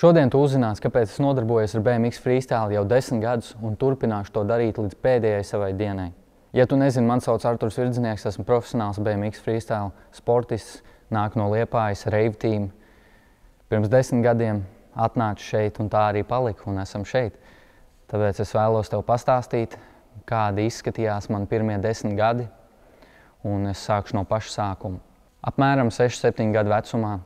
Šodien tu uzzināsi, kāpēc es nodarbojos ar BMX freestyle jau 10 gadus un turpināšu to darīt līdz pēdējai savai dienai. Ja tu nezini, mani sauc Arturs Virdzinieks, esmu profesionāls BMX freestyle sportists, nāku no Liepājas Rave Team. Pirms 10 gadiem atnācu šeit un tā arī paliku un esam šeit. Tāpēc es vēlos tev pastāstīt, kādi izskatījās man pirmie 10 gadi, un es sākšu no paša sākuma. Apmēram 6-7 gadu vecumā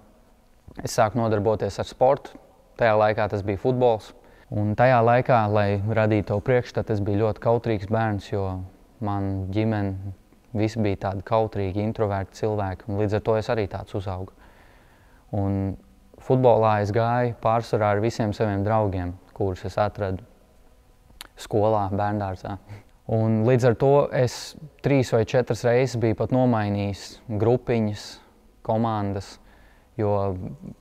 es sāku nodarboties ar sportu. Tajā laikā tas bija futbols. Un tajā laikā, lai radītu to priekšstatu, es biju ļoti kautrīgs bērns, jo man ģimene visi bija tādi kautrīgi, introverti cilvēki, un līdz ar to es arī tāds uzaugu. Un futbolā es gāju pārsvarā ar visiem saviem draugiem, kurus es atradu skolā, bērndārzā. Un līdz ar to es 3 vai 4 reizes biju pat nomainījis grupiņas, komandas, jo,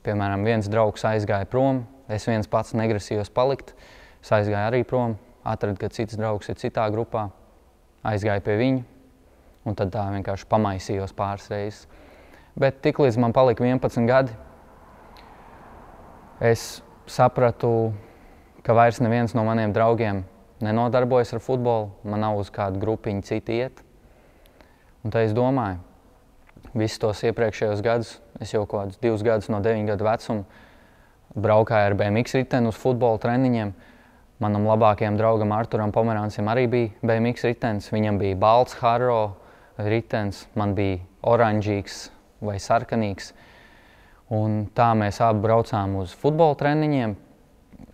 piemēram, viens draugs aizgāja prom, es viens pats negrasījos palikt, es aizgāju arī prom, atradu, ka cits draugs ir citā grupā, aizgāju pie viņa, un tad tā vienkārši pamaisījos pāris reizes. Bet tiklīdz man palika 11 gadi, es sapratu, ka vairs neviens no maniem draugiem nenodarbojas ar futbolu, man nav uz kādu grupiņu citi iet. Un tad es domāju, visus tos iepriekšējos gadus, es jau kādus 2 gadus no 9 gadu vecuma braukāju ar BMX riteni uz futbola treniņiem. Manam labākajam draugam Arturam Pomerāncim arī bija BMX ritenis. Viņam bija balts Harro ritenis, man bija oranžīgs vai sarkanīgs. Un tā mēs abi braucām uz futbola treniņiem,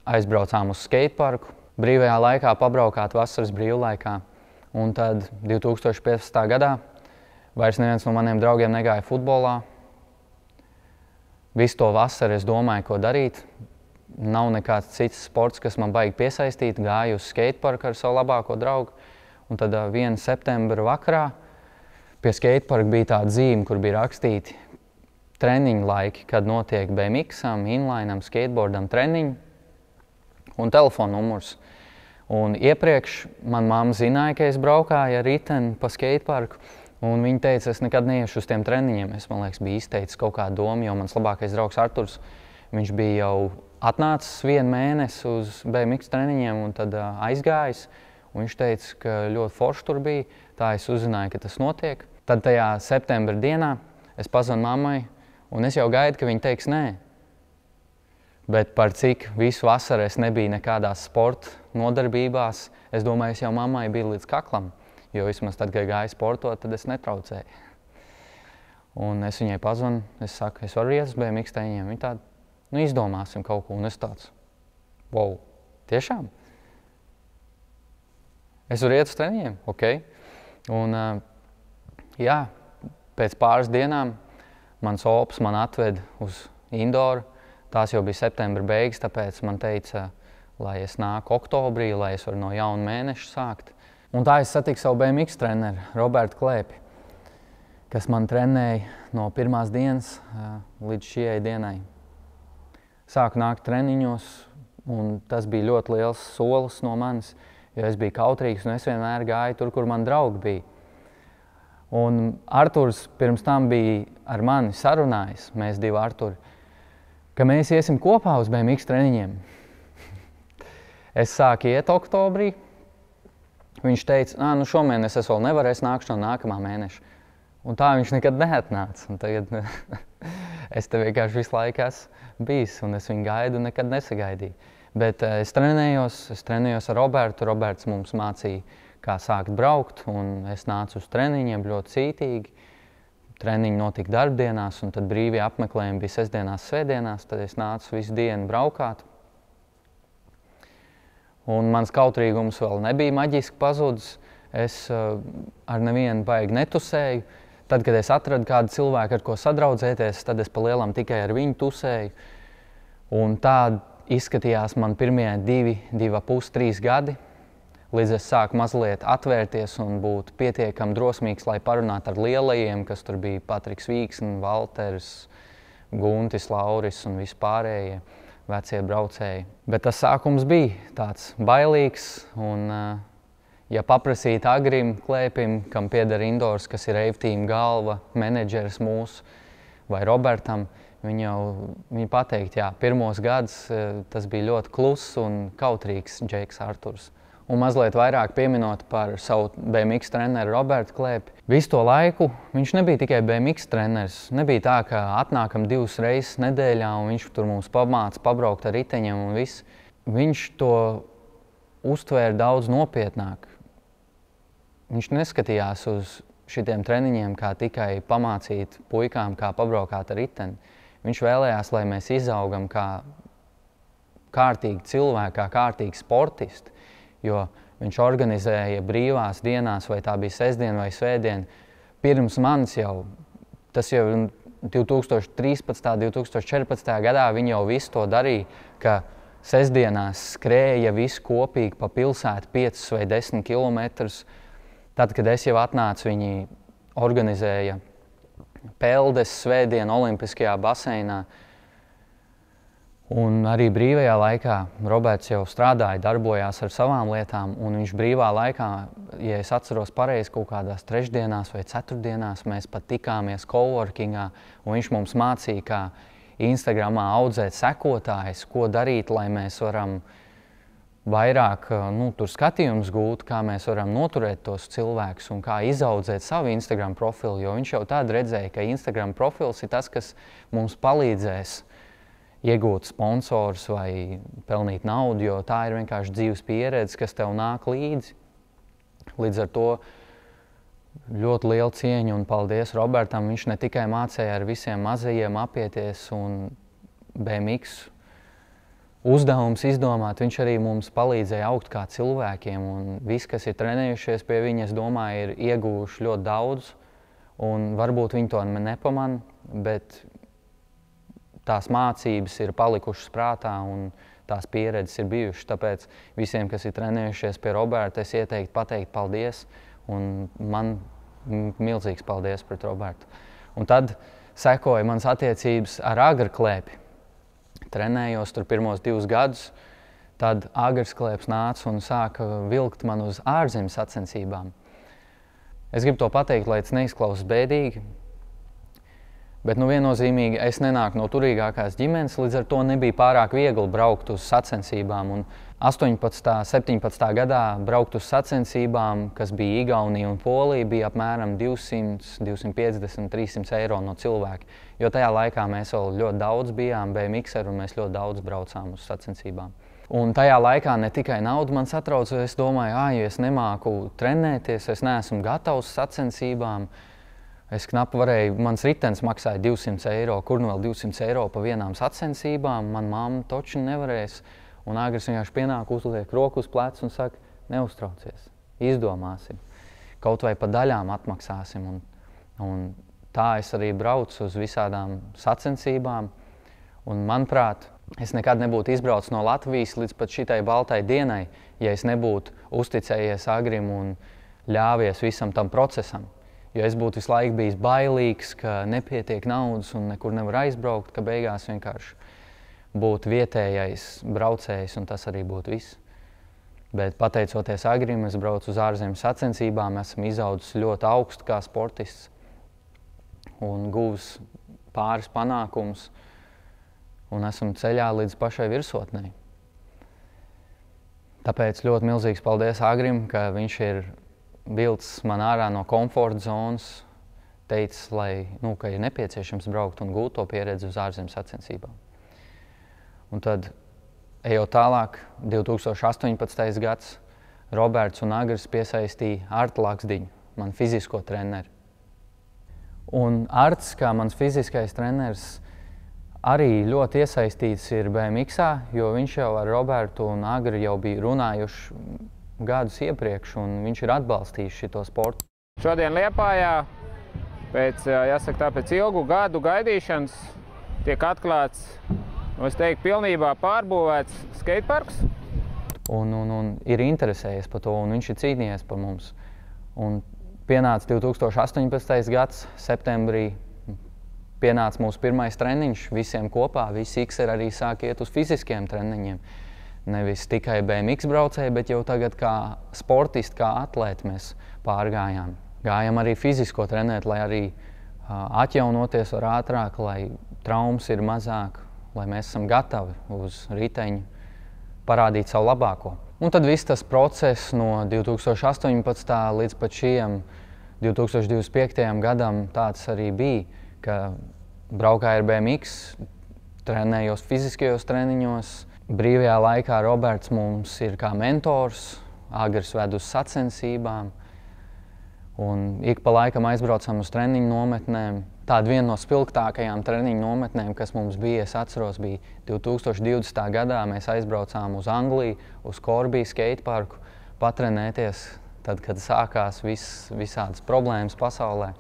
aizbraucām uz skateparku, brīvajā laikā pabraukāt vasaras brīvlaikā. Un tad 2015. gadā vairs neviens no maniem draugiem negāja futbolā. Visu to vasaru es domāju, ko darīt. Nav nekāds cits sports, kas man baigi piesaistīt. Gāju uz skateparku ar savu labāko draugu. Un tad 1. septembra vakarā pie skateparka bija tāda zīme, kur bija rakstīti treniņu laiki, kad notiek BMX-am, inlineam, skateboardam treniņi un telefona numurs. Un iepriekš man mamma zināja, ka es braukāju ar riteni pa skateparku. Un viņa teica, es nekad neiešu uz tiem treniņiem. Es, man liekas, biju izteicis kaut kādu domu, jo mans labākais draugs Arturs, viņš bija jau atnācis 1 mēnesi uz BMX treniņiem un tad aizgājis. Un viņš teica, ka ļoti forši tur bija. Tā es uzzināju, ka tas notiek. Tad tajā septembra dienā es pazvanu mammai, un es jau gaidu, ka viņa teiks nē. Bet par cik visu vasaru es nebiju nekādās sporta nodarbībās, es domāju, es jau mammai biju līdz kaklam. Jo vismaz tad, kad gāju sportot, tad es netraucēju. Un es viņai pazvanu, es saku, es varu iet uz BMX treniņiem. Viņa tāda, nu izdomāsim kaut ko. Un es tāds, wow, tiešām? Es varu iet uz treniņiem? Ok. Un jā, pēc pāris dienām mans ops man atved uz indoru. Tās jau bija septembra beigas, tāpēc man teica, lai es nāku oktobrī, lai es varu no jauna mēneša sākt. Un tā es satiku savu BMX treneru, Robertu Klēpi, kas man trenēja no pirmās dienas līdz šajai dienai. Sāku nākt treniņos, un tas bija ļoti liels solis no manis, jo es biju kautrīgs un es vienmēr gāju tur, kur man draugi bija. Un Arturs pirms tam bija ar mani sarunājis, mēs divi Arturi, ka mēs iesim kopā uz BMX treniņiem. Es sāku iet oktobrī. Viņš teica, nu šomēnes es vēl nevaru, es nākšu no nākamā mēneša. Un tā viņš nekad neatnāca. Un tagad es te vienkārši visu laiku esmu bijis, un es viņu gaidu un nekad nesagaidīju. Bet es trenējos ar Robertu. Roberts mums mācīja, kā sākt braukt, un es nācu uz treniņiem ļoti cītīgi. Treniņi notika darbdienās, un tad brīvie apmeklējumi bija sestdienās, svētdienās. Tad es nācu visu dienu braukāt. Un mans kautrīgums vēl nebija maģiski pazudis. Es ar nevienu baigi netusēju. Tad, kad es atradu kādu cilvēku, ar ko sadraudzēties, tad es pa lielam tikai ar viņu tusēju. Un tā izskatījās man pirmie 2,5, 3 gadi, līdz es sāku mazliet atvērties un būt pietiekami drosmīgs, lai parunātu ar lielajiem, kas tur bija Patriks Vīksni, Valters, Guntis, Lauris un vispārējie vecie braucēji. Bet tas sākums bija tāds bailīgs, un ja paprasīt Agrim Klēpim, kam pieder Indors, kas ir Rave Team galva, menedžeris mūsu, vai Robertam, Viņa pateikt, jā, pirmos gadus tas bija ļoti kluss un kautrīgs Džeiks Arturs. Un mazliet vairāk pieminot par savu BMX treneru Robertu Klēpi. Visu to laiku viņš nebija tikai BMX treneris. Nebija tā, ka atnākam 2 reizes nedēļā un viņš tur mums pamāca pabraukt ar riteņiem un viss. Viņš to uztvēra daudz nopietnāk. Viņš neskatījās uz šitiem treniņiem kā tikai pamācīt puikām, kā pabraukāt ar riteni. Viņš vēlējās, lai mēs izaugam kā kārtīgi cilvēki, kā kārtīgi sportisti. Jo viņš organizēja brīvās dienās, vai tā bija sestdiena vai svētdiena, pirms manis jau, tas jau 2013. 2014. gadā viņi jau visu to darīja, ka sestdienās skrēja visu kopīgi pa pilsētu 5 vai 10 kilometrus. Tad, kad es jau atnācu, viņi organizēja peldes svētdienu Olimpiskajā baseinā. Un arī brīvajā laikā Roberts jau strādāja, darbojās ar savām lietām, un viņš brīvā laikā, ja es atceros pareizi, kaut kādās trešdienās vai ceturtdienās, mēs pat tikāmies coworkingā, un viņš mums mācīja, kā Instagramā audzēt sekotājus, ko darīt, lai mēs varam vairāk tur skatījumus gūt, kā mēs varam noturēt tos cilvēkus un kā izaudzēt savu Instagram profilu, jo viņš jau tādu redzēja, ka Instagram profils ir tas, kas mums palīdzēs iegūt sponsorus vai pelnīt naudu, jo tā ir vienkārši dzīves pieredze, kas tev nāk līdzi. Līdz ar to ļoti liela cieņa un paldies Robertam. Viņš ne tikai mācīja ar visiem mazajiem apieties un BMX uzdevums izdomāt, viņš arī mums palīdzēja augt kā cilvēkiem. Un visi, kas ir trenējušies pie viņa, es domāju, ir ieguvuši ļoti daudz. Un varbūt viņi to nepamana, bet tās mācības ir palikušas prātā un tās pieredzes ir bijušas. Tāpēc visiem, kas ir trenējušies pie Roberta, es ieteiktu pateikt paldies. Un man milzīgs paldies pret Robertu. Un tad sekoja manas attiecības ar Agru Klēpi. Trenējos tur pirmos 2 gadus. Tad Agrs Klēps nāca un sāka vilkt man uz ārzemju sacensībām. Es gribu to pateikt, lai tas neizklausās bēdīgi. Bet viennozīmīgi es nenāku no turīgākās ģimenes, līdz ar to nebija pārāk viegli braukt uz sacensībām. Un 18. 17. gadā braukt uz sacensībām, kas bija Igaunija un Polija, bija apmēram 200, 250, 300 eiro no cilvēka. Jo tajā laikā mēs vēl ļoti daudz bijām BMXeri un mēs ļoti daudz braucām uz sacensībām. Un tajā laikā ne tikai nauda man satrauca, es domāju, ja es nemāku trenēties, es neesmu gatavs sacensībām. Es knapi varēju, mans ritenis maksāja 200 eiro, kur nu vēl 200 eiro pa vienām sacensībām, man mamma toči nevarēs. Un Agris vienkārši pienāk, uzliek roku uz pleca un saka, neuztraucies, izdomāsim, kaut vai pa daļām atmaksāsim. Un tā es arī braucu uz visādām sacensībām. Un manuprāt, es nekad nebūtu izbraucis no Latvijas līdz pat šitai baltai dienai, ja es nebūtu uzticējies Agrim un ļāvies visam tam procesam. Jo es būtu visu laiku bijis bailīgs, ka nepietiek naudas un nekur nevar aizbraukt, ka beigās vienkārši būtu vietējais braucējs un tas arī būtu viss. Bet pateicoties Agrim, es braucu uz ārzemju sacensībām, esmu izaudzis ļoti augstu kā sportists un guvis pāris panākumus un esmu ceļā līdz pašai virsotnei. Tāpēc ļoti milzīgs paldies Agrim, ka viņš ir vilcis man ārā no komforta zonas, teicis, ka ir nepieciešams braukt un gūt to pieredzi uz ārzemju sacensībām. Un tad, ejot tālāk, 2018. gads, Roberts un Agrs piesaistīja Artu Laksdiņu, man fizisko treneri. Un Arts, kā mans fiziskais treneris, arī ļoti iesaistīts ir BMX-ā, jo viņš jau ar Robertu un Agru jau bija runājuši gadus iepriekš, un viņš ir atbalstījis šito sportu. Šodien Liepājā, pēc ilgu gadu gaidīšanas, tiek atklāts, es teiktu, pilnībā pārbūvēts skateparks. Un ir interesējies par to, un viņš ir cīnījies par mums. Un pienāca 2018. gads, septembrī, pienāca mūsu pirmais treniņš visiem kopā, visi X-eri arī sāk iet uz fiziskiem treniņiem. Nevis tikai BMX braucēji, bet jau tagad kā sportisti, kā atlēti mēs pārgājām. Gājām arī fizisko trenēt, lai arī atjaunoties var ātrāk, lai traumas ir mazāk, lai mēs esam gatavi uz riteņu parādīt savu labāko. Un tad viss tas process no 2018. līdz pat šiem 2025. gadam tāds arī bija, ka braukāju ar BMX, trenējos fiziskajos treniņos. Brīvajā laikā Roberts mums ir kā mentors, Agrs ved uz sacensībām. Un ik pa laikam aizbraucam uz treniņu nometnēm. Tāda viena no spilgtākajām treniņu nometnēm, kas mums bija, es atceros, bija 2020. gadā. Mēs aizbraucām uz Angliju, uz Korbiju skateparku, patrenēties, tad, kad sākās visādas problēmas pasaulē.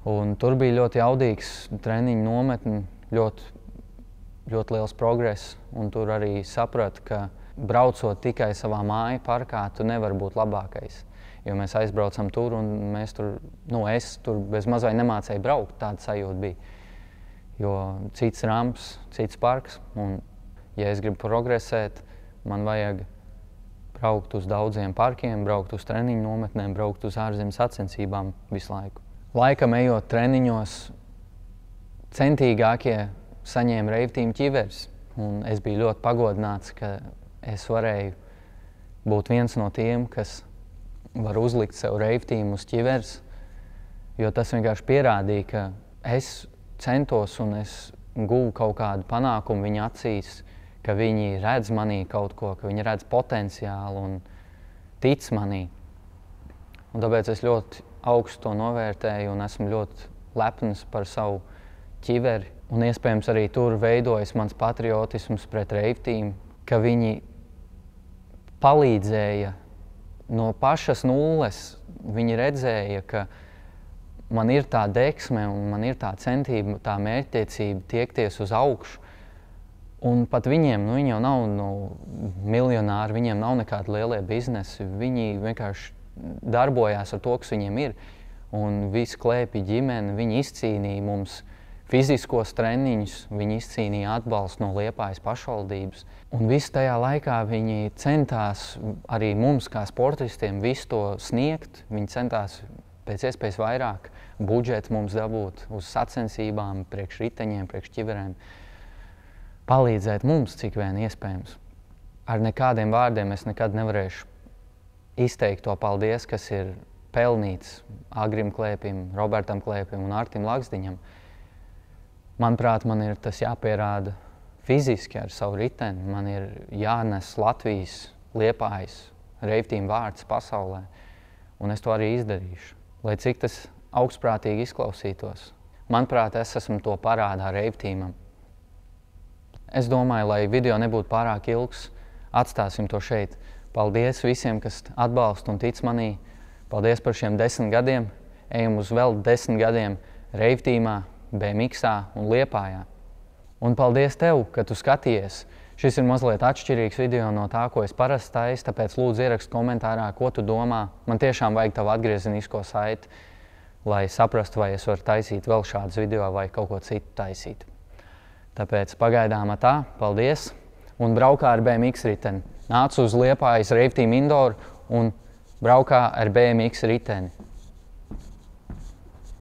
Un tur bija ļoti jaudīgs treniņu nometni, ļoti liels progress. Un tur arī sapratu, ka braucot tikai savā māju parkā, tu nevari būt labākais. Jo mēs aizbraucam tur un es tur bez mazai nemācēju braukt, tāda sajūta bija. Jo cits ramps, cits parks, un ja es gribu progresēt, man vajag braukt uz daudziem parkiem, braukt uz treniņu nometnēm, braukt uz ārzemju sacensībām visu laiku. Laikam ejot treniņos, centīgākie saņēma reivtīm ķiveres, un es biju ļoti pagodināts, ka es varēju būt viens no tiem, kas var uzlikt sev reivtīm uz ķiveres, jo tas vienkārši pierādīja, ka es centos un es guvu kaut kādu panākumu viņa acīs, ka viņi redz manī kaut ko, ka viņi redz potenciālu un tic manī. Un tāpēc es ļoti augstu to novērtēju un esmu ļoti lepns par savu ķiveri. Un iespējams arī tur veidojas mans patriotisms pret reivtīm, ka viņi palīdzēja no pašas nulles. Viņi redzēja, ka man ir tā deksme un man ir tā centība, tā mērķtiecība tiekties uz augšu. Un pat viņiem, viņi jau nav miljonāri, viņiem nav nekādi lielie biznesi. Viņi vienkārši darbojās ar to, kas viņiem ir. Un visi klēpja ģimeni, viņi izcīnīja mums fiziskos treniņus, viņi izcīnīja atbalstu no Liepājas pašvaldības. Un visu tajā laikā viņi centās arī mums, kā sportistiem, visu to sniegt. Viņi centās pēc iespējas vairāk budžetu mums dabūt uz sacensībām, priekš riteņiem, priekš ķiverēm. Palīdzēt mums, cik vien iespējams. Ar nekādiem vārdiem es nekad nevarēšu izteikt to paldies, kas ir pelnīts Agrim Klēpim, Robertam Klēpim un Artim Laksdiņam. Manuprāt, man ir tas jāpierāda fiziski ar savu riteni. Man ir jānes Latvijas, Liepājas, reivtīm vārds pasaulē. Un es to arī izdarīšu. Lai cik tas augstprātīgi izklausītos. Manuprāt, es esmu to parādā reivtīmam. Es domāju, lai video nebūtu pārāk ilgs, atstāsim to šeit. Paldies visiem, kas atbalsta un tic manī. Paldies par šiem 10 gadiem. Ejam uz vēl 10 gadiem reivtīmā, BMX-ā un Liepājā. Un paldies tev, ka tu skaties. Šis ir mazliet atšķirīgs video no tā, ko es parasti taisu, tāpēc lūdzu ierakst komentārā, ko tu domā. Man tiešām vajag tavu atgriezenisko saiti, lai saprastu, vai es varu taisīt vēl šādus video vai kaut ko citu taisīt. Tāpēc pagaidām tā, paldies, un braukā ar BMX riteni. Nāc uz Liepājas reivtīm indoor un braukā ar BMX riteni.